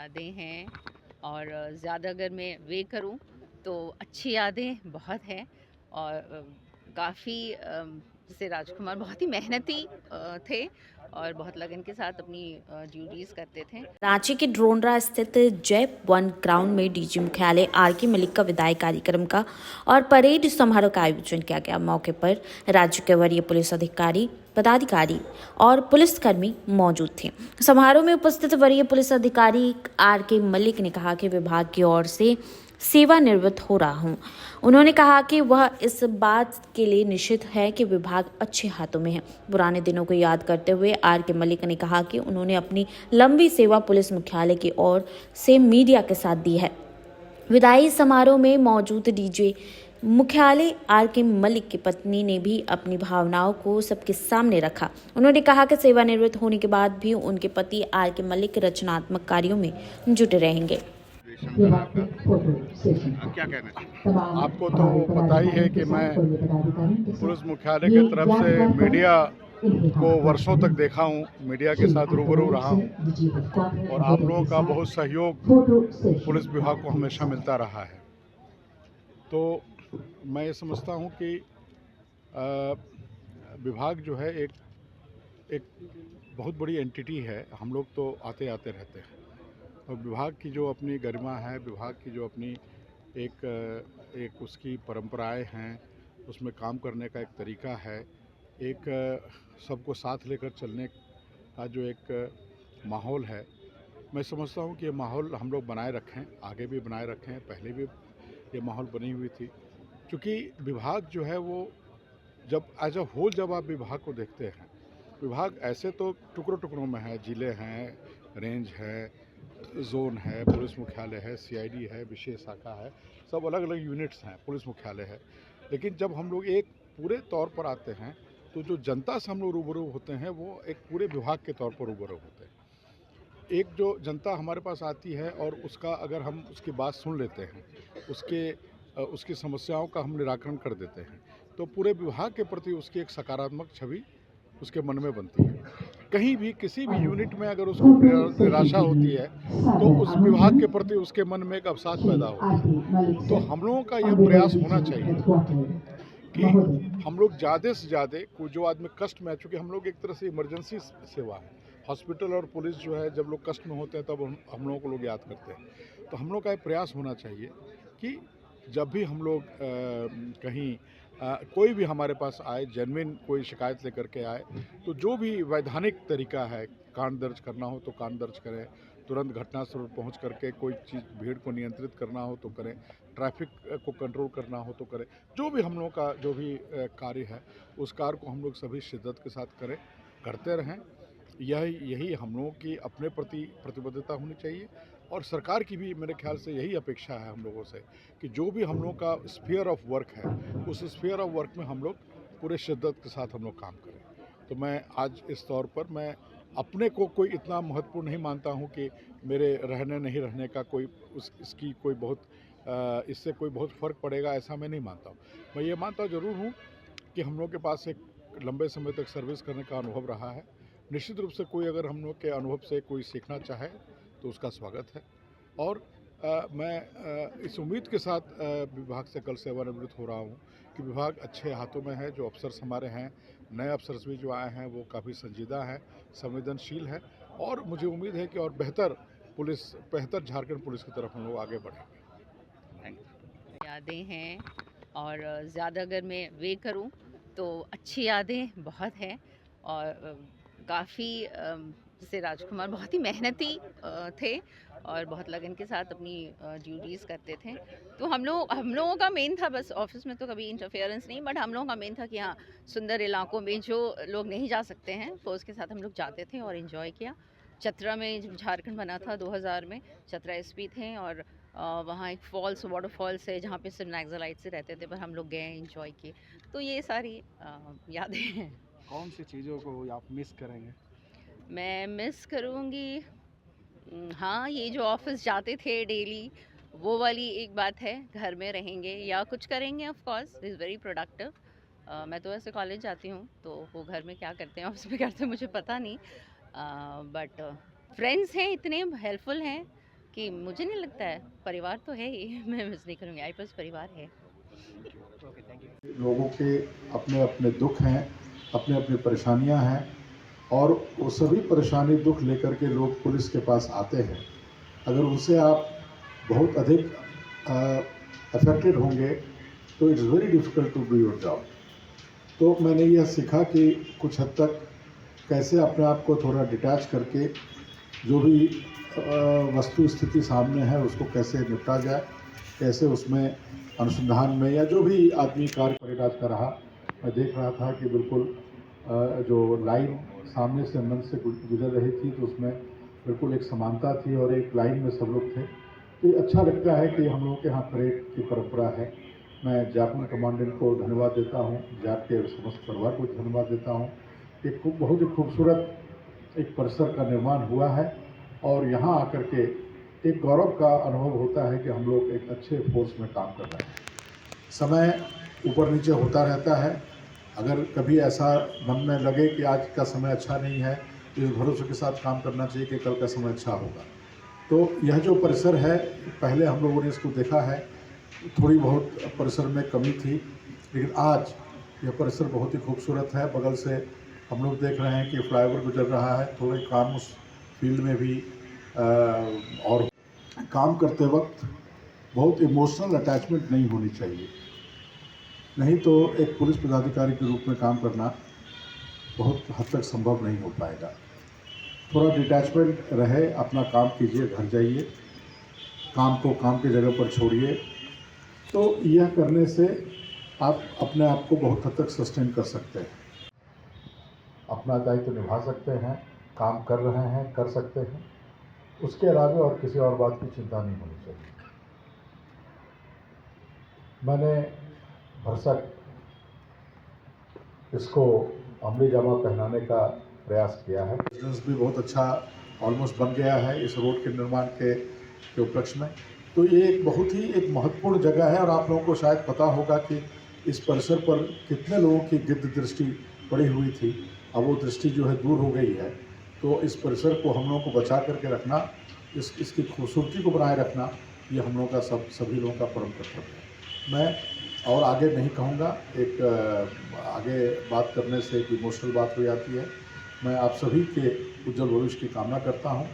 यादें हैं और ज़्यादा अगर मैं वे करूं तो अच्छी यादें बहुत हैं और काफ़ी जैसे राजकुमार बहुत ही मेहनती थे और बहुत लगन के साथ अपनी ड्यूटीज़ करते थे। रांची के ड्रोनरा स्थित जैप वन ग्राउंड में डीजी मुख्यालय आर.के. मलिक का विदाई कार्यक्रम का और परेड समारोह का आयोजन किया गया। मौके पर राज्य के वरीय पुलिस अधिकारी, पदाधिकारी और पुलिसकर्मी मौजूद थे। समारोह में उपस्थित वरीय पुलिस अधिकारी आर.के. मलिक ने कहा कि विभाग की ओर से सेवानिवृत्त हो रहा हूं। उन्होंने कहा कि वह इस बात के लिए निश्चित है कि विभाग अच्छे हाथों में है। पुराने दिनों को याद करते हुए आर.के. मलिक ने कहा कि उन्होंने अपनी लंबी सेवा पुलिस मुख्यालय की ओर से मीडिया के साथ दी है। विदाई समारोह में मौजूद डीजे मुख्यालय आर.के. मलिक की पत्नी ने भी अपनी भावनाओं को सबके सामने रखा। उन्होंने कहा कि सेवानिवृत्त होने के बाद भी उनके पति आर.के. मलिक रचनात्मक कार्यों में जुटे रहेंगे। क्या कहना चाहिए? आपको तो पता ही है कि मैं पुलिस मुख्यालय की तरफ से मीडिया को वर्षों तक देखा हूँ, मीडिया के साथ रूबरू रहा हूँ और आप लोगों का बहुत सहयोग पुलिस विभाग को हमेशा मिलता रहा है। तो मैं ये समझता हूँ कि विभाग जो है एक बहुत बड़ी एंटिटी है। हम लोग तो आते आते रहते हैं और विभाग की जो अपनी गरिमा है, विभाग की जो अपनी एक उसकी परंपराएं हैं, उसमें काम करने का एक तरीका है, एक सबको साथ लेकर चलने का जो एक माहौल है, मैं समझता हूँ कि ये माहौल हम लोग बनाए रखें, आगे भी बनाए रखें। पहले भी ये माहौल बनी हुई थी, क्योंकि विभाग जो है वो जब एज अ होल जब आप विभाग को देखते हैं, विभाग ऐसे तो टुकड़ों टुकड़ों में है, जिले हैं, रेंज है, जोन है, पुलिस मुख्यालय है, सीआईडी है, विशेष शाखा है, सब अलग अलग यूनिट्स हैं, पुलिस मुख्यालय है। लेकिन जब हम लोग एक पूरे तौर पर आते हैं तो जो जनता से हम लोग रूबरू होते हैं वो एक पूरे विभाग के तौर पर रूबरू होते हैं। एक जो जनता हमारे पास आती है और उसका अगर हम उसकी बात सुन लेते हैं, उसकी समस्याओं का हम निराकरण कर देते हैं, तो पूरे विभाग के प्रति उसकी एक सकारात्मक छवि उसके मन में बनती है। कहीं भी किसी भी यूनिट में अगर उसको निराशा होती है तो उस विभाग के प्रति उसके मन में एक अवसाद पैदा होता है। तो हम लोगों का यह प्रयास होना चाहिए कि हम लोग ज़्यादा से ज़्यादा कोई जो आदमी कष्ट में है, चूँकि हम लोग एक तरह से इमरजेंसी सेवा है, हॉस्पिटल और पुलिस जो है, जब लोग कष्ट में होते हैं तब हम लोगों को लोग याद करते हैं। तो हम लोग का एक प्रयास होना चाहिए कि जब भी हम लोग कहीं कोई भी हमारे पास आए, जेन्युइन कोई शिकायत लेकर के आए, तो जो भी वैधानिक तरीका है, कांड दर्ज करना हो तो कांड दर्ज करें, तुरंत घटनास्थल पर पहुंच करके कोई चीज़ भीड़ को नियंत्रित करना हो तो करें, ट्रैफिक को कंट्रोल करना हो तो करें। जो भी हम लोगों का जो भी कार्य है, उस कार्य को हम लोग सभी शिद्दत के साथ करें, करते रहें। यही हम लोगों की अपने प्रति प्रतिबद्धता होनी चाहिए और सरकार की भी मेरे ख्याल से यही अपेक्षा है हम लोगों से कि जो भी हम लोगों का स्फीयर ऑफ वर्क है, उस स्फीयर ऑफ वर्क में हम लोग पूरे शिद्दत के साथ हम लोग काम करें। तो मैं आज इस तौर पर मैं अपने को कोई इतना महत्वपूर्ण नहीं मानता हूँ कि मेरे रहने नहीं रहने का कोई इसकी कोई बहुत इससे कोई बहुत फ़र्क पड़ेगा, ऐसा मैं नहीं मानता हूँ। मैं ये मानता ज़रूर हूँ कि हम लोग के पास एक लंबे समय तक सर्विस करने का अनुभव रहा है। निश्चित रूप से कोई अगर हम लोग के अनुभव से कोई सीखना चाहे तो उसका स्वागत है और मैं इस उम्मीद के साथ विभाग से कल सेवानिवृत्त हो रहा हूँ कि विभाग अच्छे हाथों में है। जो अफसर्स हमारे हैं, नए अफसर्स भी जो आए हैं, वो काफ़ी संजीदा हैं, संवेदनशील है और मुझे उम्मीद है कि और बेहतर झारखंड पुलिस की तरफ हम लोग आगे बढ़ेंगे। यादें हैं और ज़्यादा अगर मैं वे करूं तो अच्छी यादें बहुत हैं और काफ़ी जैसे राजकुमार बहुत ही मेहनती थे और बहुत लगन के साथ अपनी ड्यूटीज़ करते थे। तो हम लोगों का मेन था, बस ऑफिस में तो कभी इंटरफेरेंस नहीं, बट हम लोगों का मेन था कि हाँ, सुंदर इलाकों में जो लोग नहीं जा सकते हैं फोर्स के साथ हम लोग जाते थे और इन्जॉय किया। चतरा में जब झारखंड बना था 2000 में, चतरा एसपी थे और वहाँ एक वाटरफॉल्स है जहाँ पे सिर्फ नाइक्सलाइट से रहते थे, पर हम लोग गए, एंजॉय किए। तो ये सारी यादें हैं। कौन सी चीज़ों को आप मिस करेंगे? मैं मिस करूँगी, हाँ, ये जो ऑफिस जाते थे डेली, वो वाली एक बात है। घर में रहेंगे या कुछ करेंगे, of course is very productive. मैं तो ऐसे कॉलेज जाती हूँ, तो वो घर में क्या करते हैं, ऑफिस में करते हैं, मुझे पता नहीं। बट फ्रेंड्स हैं, इतने हेल्पफुल हैं, कि मुझे नहीं लगता है, परिवार तो है ही मैं मिस नहीं करूँगी, आईपीएस परिवार है। लोगों के अपने अपने दुख हैं, अपने अपनी परेशानियां हैं, और वो सभी परेशानी दुख लेकर के लोग पुलिस के पास आते हैं। अगर उनसे आप बहुत अधिक अफेक्टेड होंगे तो it's very difficult to do your job. तो मैंने यह सीखा कि कुछ हद तक कैसे अपने आप को थोड़ा डिटैच करके जो भी वस्तु स्थिति सामने है उसको कैसे निपटा जाए, कैसे उसमें अनुसंधान में या जो भी आदमी कार्य परिराज का रहा। मैं देख रहा था कि बिल्कुल जो लाइन सामने से मंच से गुजर रही थी तो उसमें बिल्कुल एक समानता थी और एक लाइन में सब लोग थे। तो ये अच्छा लगता है कि हम लोगों के यहाँ परेड की परंपरा है। मैं जापान कमांडेंट को धन्यवाद देता हूँ, जाप के समस्त परिवार को धन्यवाद देता हूँ। एक बहुत ही खूबसूरत एक परिसर का निर्माण हुआ है और यहाँ आकर के एक गौरव का अनुभव होता है कि हम लोग एक अच्छे फोर्स में काम कर रहे हैं। समय ऊपर नीचे होता रहता है। अगर कभी ऐसा मन में लगे कि आज का समय अच्छा नहीं है तो इस भरोसे के साथ काम करना चाहिए कि कल का समय अच्छा होगा। तो यह जो परिसर है, पहले हम लोगों ने इसको देखा है, थोड़ी बहुत परिसर में कमी थी, लेकिन आज यह परिसर बहुत ही खूबसूरत है। बगल से हम लोग देख रहे हैं कि फ्लाईओवर गुजर रहा है। थोड़े काम उस फील्ड में भी और काम करते वक्त बहुत इमोशनल अटैचमेंट नहीं होनी चाहिए, नहीं तो एक पुलिस पदाधिकारी के रूप में काम करना बहुत हद तक संभव नहीं हो पाएगा। थोड़ा डिटैचमेंट रहे, अपना काम कीजिए, घर जाइए, काम को काम की जगह पर छोड़िए। तो यह करने से आप अपने आप को बहुत हद तक सस्टेन कर सकते हैं, अपना दायित्व निभा सकते हैं, काम कर रहे हैं, कर सकते हैं। उसके अलावा और किसी और बात की चिंता नहीं होनी चाहिए। मैंने भरसक इसको अमली जामा पहनाने का प्रयास किया है। बिजनेस भी बहुत अच्छा ऑलमोस्ट बन गया है इस रोड के निर्माण के उपलक्ष्य में। तो ये एक बहुत ही एक महत्वपूर्ण जगह है और आप लोगों को शायद पता होगा कि इस परिसर पर कितने लोगों की गिद्ध दृष्टि पड़ी हुई थी। अब वो दृष्टि जो है दूर हो गई है। तो इस परिसर को हम लोगों को बचा करके रखना, इसकी खूबसूरती को बनाए रखना, ये हम लोगों का सभी लोगों का परम कर्तव्य है। मैं और आगे नहीं कहूँगा, एक आगे बात करने से एक इमोशनल बात हो जाती है। मैं आप सभी के उज्जवल भविष्य की कामना करता हूँ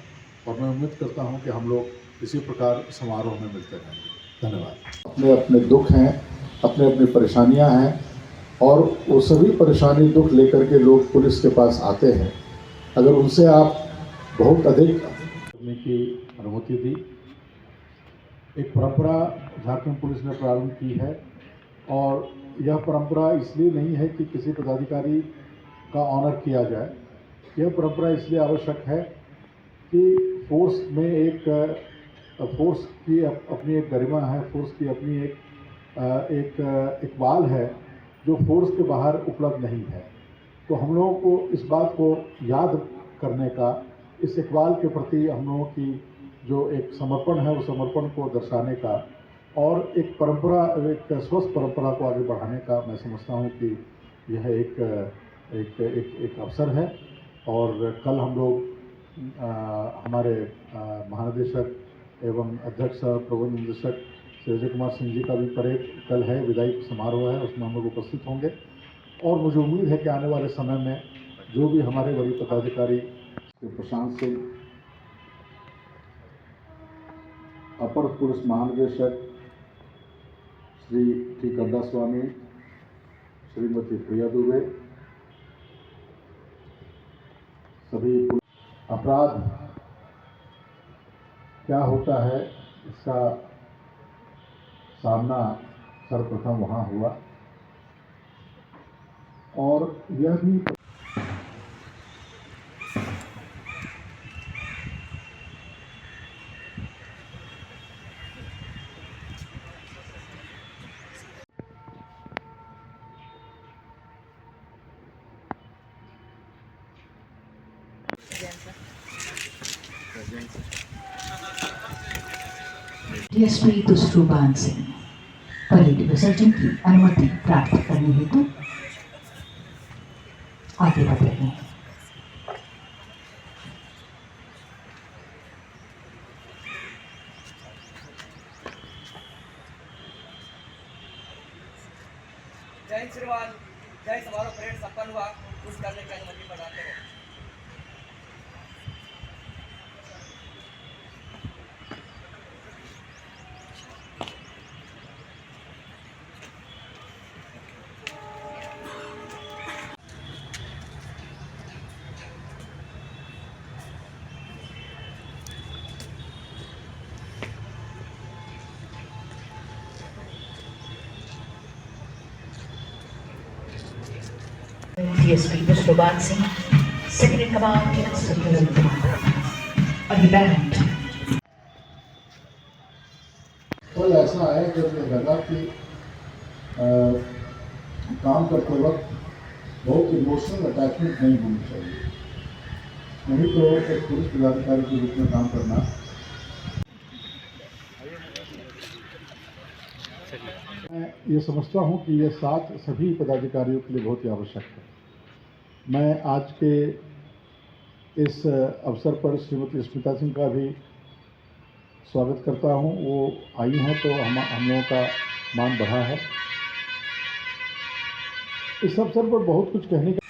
और मैं उम्मीद करता हूँ कि हम लोग इसी प्रकार समारोह में मिलते रहेंगे। धन्यवाद। अपने अपने दुख हैं, अपने अपनी परेशानियाँ हैं और वो सभी परेशानी दुख लेकर के लोग पुलिस के पास आते हैं। अगर उनसे आप बहुत अधिक करने की अनुमति दी, एक परंपरा झारखंड पुलिस ने प्रारंभ की है और यह परंपरा इसलिए नहीं है कि किसी पदाधिकारी का ऑनर किया जाए। यह परंपरा इसलिए आवश्यक है कि फोर्स में फोर्स की अपनी एक गरिमा है, फोर्स की अपनी एक इकबाल है जो फोर्स के बाहर उपलब्ध नहीं है। तो हम लोगों को इस बात को याद करने का, इस इकबाल के प्रति हम लोगों की जो एक समर्पण है, उस समर्पण को दर्शाने का और एक परंपरा, एक स्वस्थ परंपरा को आगे बढ़ाने का मैं समझता हूँ कि यह एक अवसर है। और कल हम लोग हमारे महानिदेशक एवं अध्यक्ष प्रबंध निदेशक श्री अजय कुमार सिंह जी का भी परेड कल है, विदाई समारोह है, उसमें हम लोग उपस्थित होंगे। और मुझे उम्मीद है कि आने वाले समय में जो भी हमारे वरीय पदाधिकारी श्री प्रशांत सिंह, अपर पुलिस महानिदेशक श्री टी गड्डा स्वामी, श्रीमती प्रिया दुबे, सभी अपराध क्या होता है इसका सामना सर्वप्रथम वहाँ हुआ और यह भी डीएसपी तुष्टुबान सिंह परेड विसर्जन की अनुमति प्राप्त करने हेतु आगे बढ़ रहे हैं। जय श्रीवाल जय समारोह परेड संपन्न हुआ कुछ करने की अनुमति प्रदान करें। DSP Vishnuban Singh, second in command, Superior Commander. On the band. तो ऐसा है जब ये लगा कि काम करते वक्त बहुत इमोशनल अटैचमेंट नहीं होनी चाहिए, नहीं तो एक पुलिस पदाधिकारी के रूप में काम करना। मैं ये समझता हूँ कि ये साथ सभी पदाधिकारियों के लिए बहुत ही आवश्यक है। मैं आज के इस अवसर पर श्रीमती स्मिता सिंह का भी स्वागत करता हूं। वो आई हैं तो हम लोगों का मान बढ़ा है। इस अवसर पर बहुत कुछ कहने का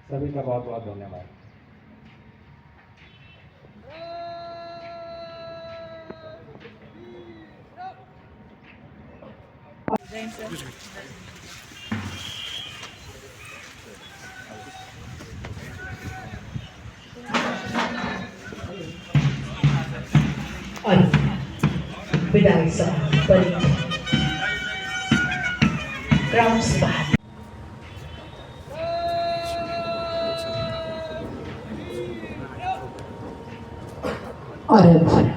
सभी का बहुत बहुत धन्यवाद। और विदाई समारोह परेड ग्राउंड से बाहर। और अब